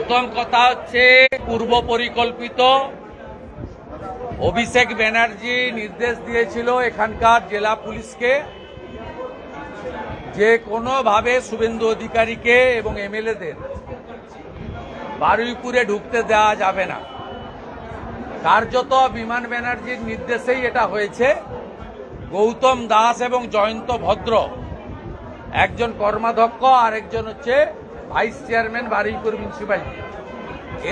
প্রথম কথা হচ্ছে পূর্ব পরিকল্পিত অভিষেক ব্যানার্জি নির্দেশ দিয়েছিল এখানকার জেলা পুলিশকে যে কোনোভাবে শুভেন্দু অধিকারীকে এবং এমএলএদের বারুইপুরে ঢুকতে দেওয়া যাবে না। কার্যত বিমান ব্যানার্জির নির্দেশেই এটা হয়েছে। গৌতম দাস এবং জয়ন্ত ভদ্র একজন কর্মাধ্যক্ষ আর একজন হচ্ছে ভাইস চেয়ারম্যান বারুইপুর মিউনিসিপ্যালিটি,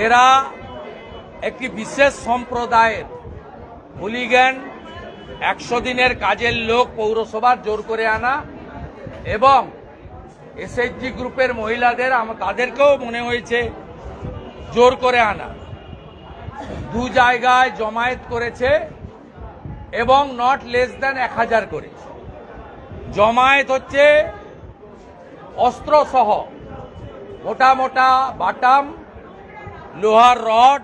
এরা একটি বিশেষ সম্প্রদায়ের হুলিগ্যান 100 দিনের কাজের লোক পৌরসভার জোর করে আনা এবং এসএইচজি গ্রুপের মহিলাদের তাদেরকেও মনে হয়েছে জোর করে আনা, দু জায়গায় জমায়েত করেছে এবং নট লেস দ্যান 1000 করে জমায়েত হচ্ছে অস্ত্র সহ মোটা মোটা বাটাম, লোহার রড,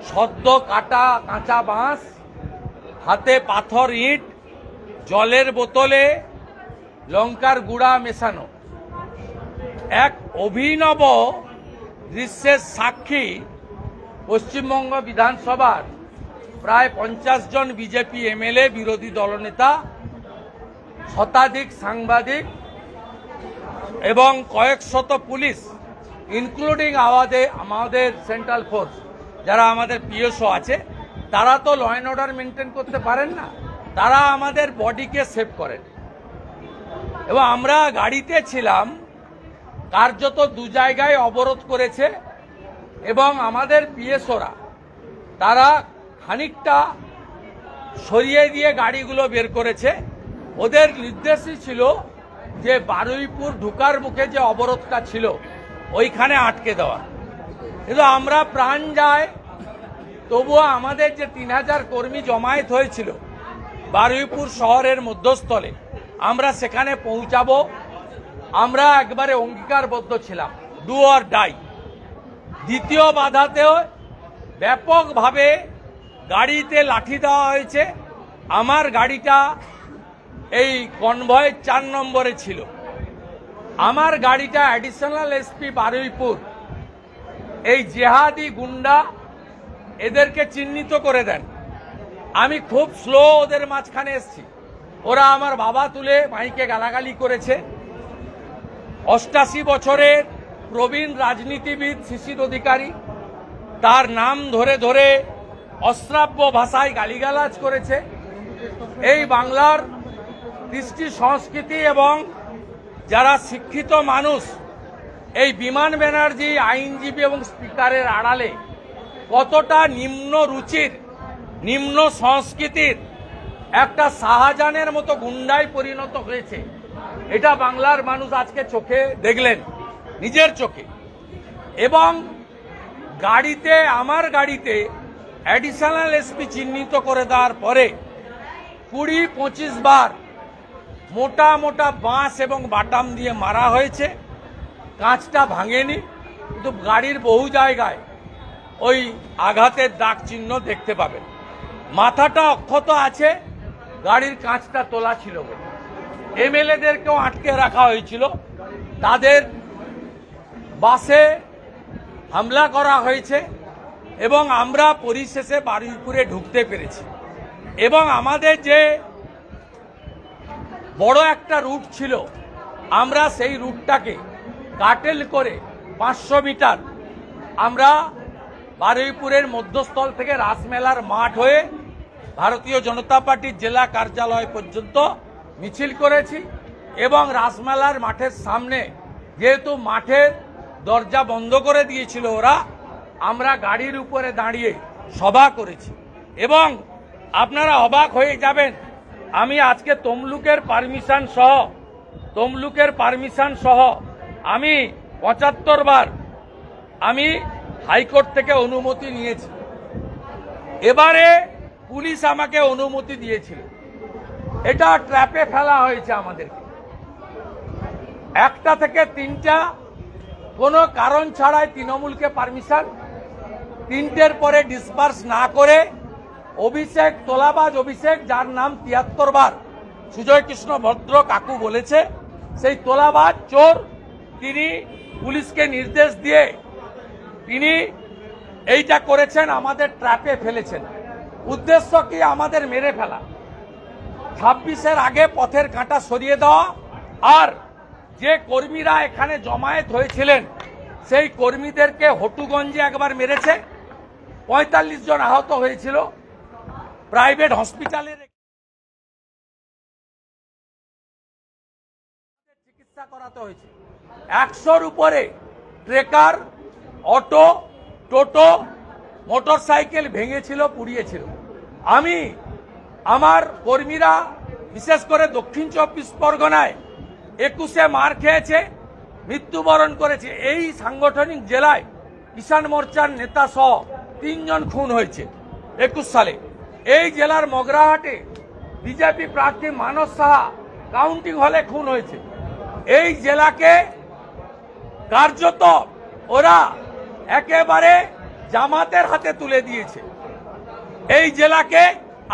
সদ্য কাটা কাঁচা বাঁশ, হাতে পাথর, ইট, জলের বোতলে লঙ্কার গুঁড়া মেশানো। এক অভিনব দৃশ্যের সাক্ষী পশ্চিমবঙ্গ বিধানসভার প্রায় 50 জন বিজেপি এমএলএ, বিরোধী দলনেতা, শতাধিক সাংবাদিক এবং কয়েক শত পুলিশ, ইনক্লুডিং আমাদের সেন্ট্রাল ফোর্স যারা আমাদের পিএসও আছে, তারা তো ল অ্যান্ড অর্ডার মেনটেন করতে পারেন না, তারা আমাদের বডিকে সেভ করেন। এবং আমরা গাড়িতে ছিলাম, কার্যত দু জায়গায় অবরোধ করেছে এবং আমাদের পিএসওরা তারা খানিকটা সরিয়ে দিয়ে গাড়িগুলো বের করেছে। ওদের নির্দেশই ছিল যে বারুইপুর ঢুকার মুখে যে অবরোধটা ছিল ওইখানে আটকে দেওয়া। কিন্তু আমরা প্রাণ যায়, তবুও আমাদের যে 3000 কর্মী জমায়েত হয়েছিল বারুইপুর শহরের মধ্যস্থলে, আমরা সেখানে পৌঁছাবো। আমরা একবারে অঙ্গীকারবদ্ধ ছিলাম, ডু অর ডাই। দ্বিতীয় বাধাতেও ব্যাপকভাবে গাড়িতে লাঠি দেওয়া হয়েছে। আমার গাড়িটা এই কনভয় 4 নম্বরে ছিল। আমার গাড়িটা অ্যাডিশনাল এসপি বারুইপুর এই জেহাদি গুন্ডা এদেরকে চিহ্নিত করে দেন। আমি খুব স্লো ওদের মাঝখানে এসছি, ওরা আমার বাবা তুলে মাইকে গালাগালি করেছে। 88 বছরের প্রবীণ রাজনীতিবিদ শিশির অধিকারী, তার নাম ধরে ধরে অশ্রাব্য ভাষায় গালিগালাজ করেছে। এই বাংলার কৃষ্টি সংস্কৃতি এবং যারা শিক্ষিত মানুষ, এই বিমান ব্যানার্জি আইনজীবী এবং স্পিকারের আড়ালে কতটা নিম্ন রুচির, নিম্ন সংস্কৃতির একটা শাহজাহানের মতো গুন্ডায় পরিণত হয়েছে, এটা বাংলার মানুষ আজকে চোখে দেখলেন, নিজের চোখে। এবং গাড়িতে, আমার গাড়িতে অ্যাডিশনাল এসপি চিহ্নিত করে দেওয়ার পরে 20-25 বার মোটা মোটা বাঁশ এবং বাটাম দিয়ে মারা হয়েছে। কাঁচটা ভাঙেনি, কিন্তু গাড়ির বহু জায়গায় ওই আঘাতের দাগ চিহ্ন দেখতে পাবেন। মাথাটা অক্ষত আছে, গাড়ির কাঁচটা তোলা ছিল। এমএলএদেরকেও আটকে রাখা হয়েছিল, তাদের বাসে হামলা করা হয়েছে এবং আমরা পরিশেষে বারুইপুরে ঢুকতে পেরেছি। এবং আমাদের যে বড় একটা রুট ছিল, আমরা সেই রুটটাকে কাটেল করে 500 মিটার আমরা বারুইপুরের মধ্যস্থল থেকে রাসমেলার মাঠ হয়ে ভারতীয় জনতা পার্টির জেলা কার্যালয় পর্যন্ত মিছিল করেছি। এবং রাসমেলার মাঠের সামনে, যেহেতু মাঠের দরজা বন্ধ করে দিয়েছিল ওরা, আমরা গাড়ির উপরে দাঁড়িয়ে সভা করেছি। এবং আপনারা অবাক হয়ে যাবেন, আমি আজকে তমলুকের পারমিশন সহ আমি 75 বার আমি হাইকোর্ট থেকে অনুমতি নিয়েছি। এবারে পুলিশ আমাকে অনুমতি দিয়েছিল। এটা ট্র্যাপে ফেলা হয়েছে আমাদেরকে। 1টা থেকে 3টা কোনো কারণ ছাড়াই তৃণমূলকে পারমিশন, 3টের পরে ডিসপার্স না করে অভিষেক, তোলাবাজ অভিষেক, যার নাম 73 বার সুজয় কৃষ্ণ ভদ্র কাকু বলেছে, সেই তোলাবাজ চোর, তিনি পুলিশকে নির্দেশ দিয়ে তিনি এইটা করেছেন, আমাদের ট্র্যাপে ফেলেছেন। উদ্দেশ্য কি? আমাদের মেরে ফেলা। 26-এর আগে পথের কাঁটা সরিয়ে দেওয়া, আর যে কর্মীরা এখানে জমায়েত হয়েছিলেন সেই কর্মীদেরকে হটুগঞ্জে একবার মেরেছে, 45 জন আহত হয়েছিল, প্রাইভেট হসপিটালে চিকিৎসা করাতে হয়েছে। 100-র উপরে ট্রেকার, অটো, টোটো, মোটরসাইকেল ভেঙেছিল, পুড়িয়েছিল। আমি, আমার কর্মীরা, বিশেষ করে দক্ষিণ 24 পরগনায় 21-এ মার খেয়েছে, মৃত্যুবরণ করেছে। এই সাংগঠনিক জেলায় কিষাণ মোর্চার নেতা সহ 3 জন খুন হয়েছে 21 সালে। এই জেলার মগরাহাটে বিজেপি প্রার্থী মানস সাহা কাউন্টিং হলে খুন হয়েছে। এই জেলাকে কার্যত ওরা একেবারে জামাতের হাতে তুলে দিয়েছে। এই জেলাকে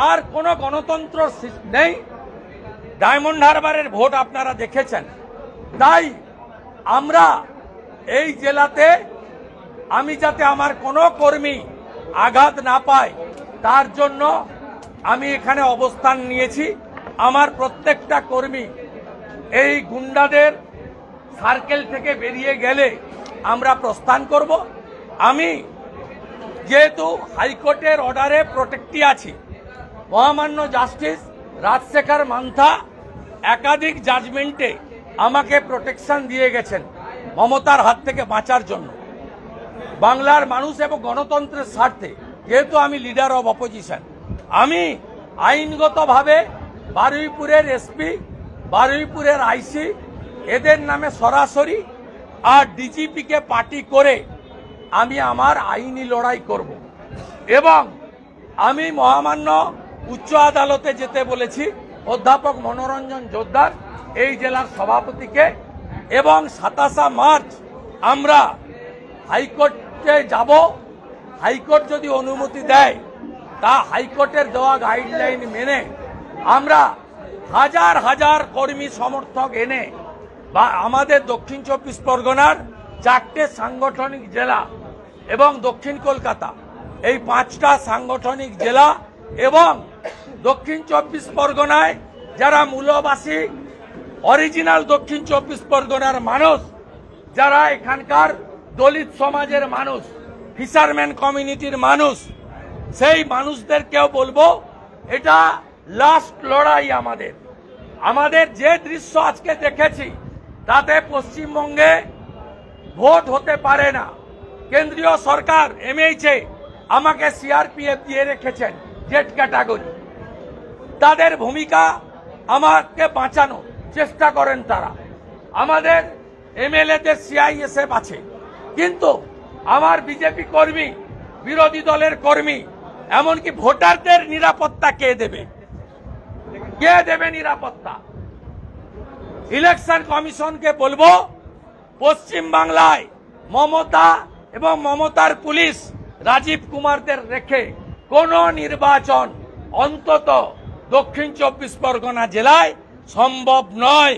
আর কোনো গণতন্ত্র নেই। ডায়মন্ড হারবারের ভোট আপনারা দেখেছেন। তাই আমরা এই জেলাতে, আমি যাতে আমার কোনো কর্মী আঘাত না পায় তার জন্য আমি এখানে অবস্থান নিয়েছি। আমার প্রত্যেকটা কর্মী এই গুন্ডাদের সার্কেল থেকে বেরিয়ে গেলে আমরা প্রস্থান করব। আমি যেহেতু হাইকোর্টের অর্ডারে প্রোটেক্টে আছি, মহামান্য জাস্টিস রাজশেখর মান্থা একাধিক জাজমেন্টে আমাকে প্রোটেকশন দিয়ে গেছেন মমতার হাত থেকে বাঁচার জন্য, বাংলার মানুষ এবং গণতন্ত্রের স্বার্থে। যেহেতু আমি লিডার অব অপোজিশন, আমি আইনগতভাবে বারুইপুরের এসপি, বারুইপুরের আইসি এদের নামে সরাসরি আর ডিজিপিকে পার্টি করে আমি আমার আইনি লড়াই করব। এবং আমি মহামান্য উচ্চ আদালতে যেতে বলেছি অধ্যাপক মনোরঞ্জন জোদ্দার, এই জেলার সভাপতিকে, এবং 27 মার্চ আমরা হাইকোর্টে যাব। হাইকোর্ট যদি অনুমতি দেয়, তা হাইকোর্টের দেওয়া গাইডলাইন মেনে আমরা হাজার হাজার কর্মী সমর্থক এনে বা আমাদের দক্ষিণ 24 পরগনার 4টে সাংগঠনিক জেলা এবং দক্ষিণ কলকাতা, এই 5টা সাংগঠনিক জেলা এবং দক্ষিণ 24 পরগনায় যারা মূলবাসী, অরিজিনাল দক্ষিণ 24 পরগনার মানুষ, যারা এখানকার দলিত সমাজের মানুষ, ফিশারম্যান কমিউনিটির মানুষ, সেই মানুষদেরকেও বলবো এটা লাস্ট লড়াই আমাদের। আমাদের যে দৃশ্য আজকে দেখেছি তাতে পশ্চিমবঙ্গে ভোট হতে পারে না। কেন্দ্রীয় সরকার এমএইচে আমাকে সিআরপিএফ দিয়ে রেখেছেন, জেড ক্যাটাগরি। তাদের ভূমিকা আমাকে বাঁচানো চেষ্টা করেন তারা। আমাদের এমএলএদের সিআইএসএফ আছে, কিন্তু আমার বিজেপি কর্মী, বিরোধী দলের কর্মী, এমনকি ভোটারদের নিরাপত্তা কে দেবে? কে দেবে নিরাপত্তা? ইলেকশন কমিশনকে বলবো পশ্চিম বাংলায় মমতা এবং মমতার পুলিশ রাজীব কুমারদের রেখে কোনো নির্বাচন অন্তত দক্ষিণ 24 পরগনা জেলায় সম্ভব নয়।